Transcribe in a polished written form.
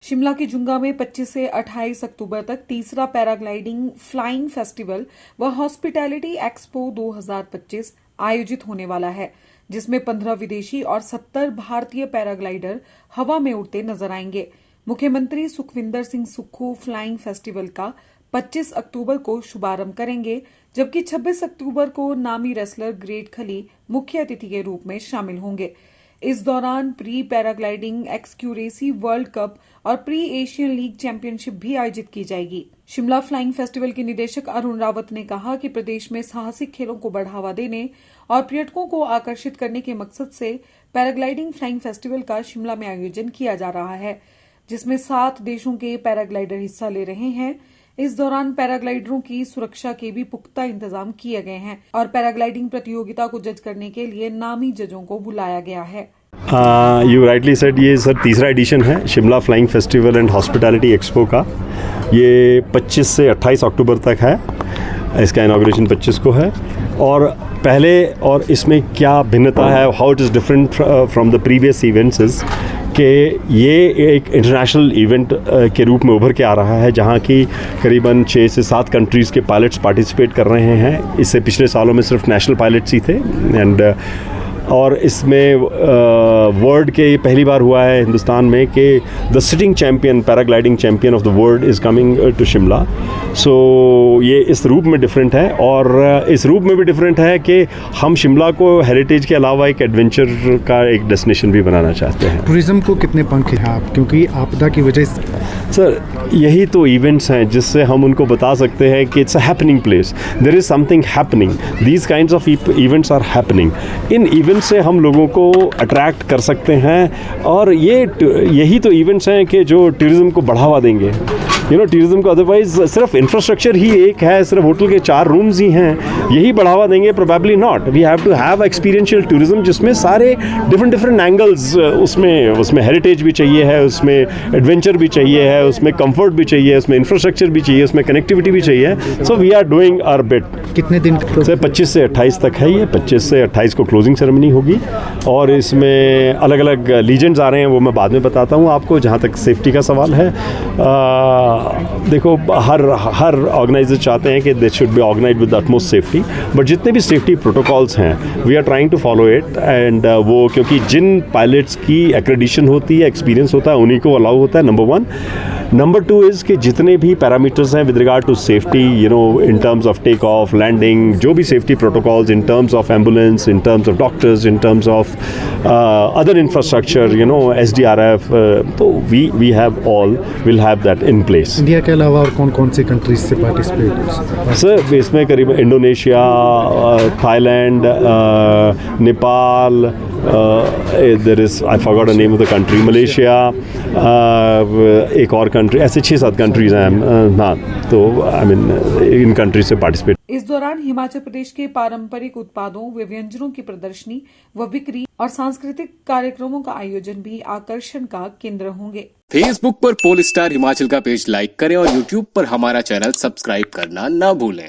शिमला के जुंगा में 25 से 28 अक्टूबर तक तीसरा पैराग्लाइडिंग फ्लाइंग फेस्टिवल व हॉस्पिटैलिटी एक्सपो 2025 आयोजित होने वाला है, जिसमें 15 विदेशी और 70 भारतीय पैराग्लाइडर हवा में उड़ते नजर आएंगे। मुख्यमंत्री सुखविंदर सिंह सुक्खू फ्लाइंग फेस्टिवल का 25 अक्टूबर को शुभारंभ करेंगे, जबकि 26 अक्टूबर को नामी रेसलर ग्रेट खली मुख्य अतिथि के रूप में शामिल होंगे। इस दौरान प्री पैराग्लाइडिंग एक्सक्यूरेसी वर्ल्ड कप और प्री एशियन लीग चैंपियनशिप भी आयोजित की जाएगी। शिमला फ्लाइंग फेस्टिवल के निदेशक अरुण रावत ने कहा कि प्रदेश में साहसिक खेलों को बढ़ावा देने और पर्यटकों को आकर्षित करने के मकसद से पैराग्लाइडिंग फ्लाइंग फेस्टिवल का शिमला में आयोजन किया जा रहा है, जिसमें 7 देशों के पैराग्लाइडर हिस्सा ले रहे हैं। इस दौरान पैराग्लाइडरों की सुरक्षा के भी पुख्ता इंतजाम किए गए हैं और पैराग्लाइडिंग प्रतियोगिता को जज करने के लिए नामी जजों को बुलाया गया है। यू राइटली सेड, ये सर तीसरा एडिशन है Shimla flying festival and hospitality expo का। ये 25 से 28 अक्टूबर तक है। इसका इनॉग्रेशन 25 को है। और पहले और इसमें क्या भिन्नता है, how it is different from the previous events is कि ये एक इंटरनेशनल इवेंट के रूप में उभर के आ रहा है, जहाँ की करीबन 6 से 7 कंट्रीज़ के पायलट्स पार्टिसिपेट कर रहे हैं। इससे पिछले सालों में सिर्फ नेशनल पायलट्स ही थे और इसमें वर्ल्ड के पहली बार हुआ है हिंदुस्तान में कि the sitting champion paragliding champion of the world is coming to Shimla. So ये इस रूप में डिफरेंट है और इस रूप में भी डिफरेंट है कि हम शिमला को हेरिटेज के अलावा एक एडवेंचर का एक डेस्टिनेशन भी बनाना चाहते हैं। टूरिज़्म को कितने पंख हैं आप, क्योंकि आपदा की वजह से? सर यही तो इवेंट्स हैं जिससे हम उनको बता सकते हैं कि it's a happening place, there is something happening, these kinds of events are happening. इन इवेंट्स से हम लोगों को अट्रैक्ट कर सकते हैं और यही तो इवेंट्स हैं कि जो टूरिज़्म को बढ़ावा देंगे। टूरिज़्म को अदरवाइज सिर्फ इंफ्रास्ट्रक्चर ही एक है, सिर्फ होटल के 4 रूम्स ही हैं, यही बढ़ावा देंगे? Probably not. We have to have experiential tourism जिसमें सारे डिफरेंट एंगल्स, उसमें हेरिटेज भी चाहिए है, उसमें एडवेंचर भी चाहिए है, उसमें कंफर्ट भी चाहिए, उसमें इंफ्रास्ट्रक्चर भी चाहिए, उसमें कनेक्टिविटी भी चाहिए। So we are doing our bit. कितने दिन? सर 25 से 28 तक है ये। 25 से 28 को क्लोजिंग सेरेमनी होगी और इसमें अलग अलग लीजेंड्स आ रहे हैं, वो मैं बाद में बताता हूँ आपको। जहाँ तक सेफ्टी का सवाल है, देखो हर ऑर्गेनाइजर चाहते हैं कि they should be organise with the utmost safety, but जितने भी सेफ्टी प्रोटोकॉल्स हैं we are trying to follow it and वो क्योंकि जिन पायलट्स की एक्रेडिशन होती है, एक्सपीरियंस होता है, उन्हीं को अलाउ होता है, नंबर 1। नंबर 2 इज़ कि जितने भी पैरामीटर्स हैं with regard to safety, in terms of take off, landing, जो भी safety protocols, in terms of ambulance, in terms of doctors, in terms of other infrastructure, SDRF, तो we have all will have that in place. India के अलावा और कौन कौन से countries से पार्टिसिपेट? सर इसमें करीब Indonesia, Thailand, Nepal, there is I forgot the name of the country, Malaysia, एक और कंट्री, ऐसे 6-7 कंट्रीज हैं। हाँ, तो इन कंट्रीज से पार्टिसिपेट। इस दौरान हिमाचल प्रदेश के पारंपरिक उत्पादों व व्यंजनों की प्रदर्शनी व बिक्री और सांस्कृतिक कार्यक्रमों का आयोजन भी आकर्षण का केंद्र होंगे। फेसबुक पर पोल स्टार हिमाचल का पेज लाइक करें और यूट्यूब पर हमारा चैनल सब्सक्राइब करना ना भूलें।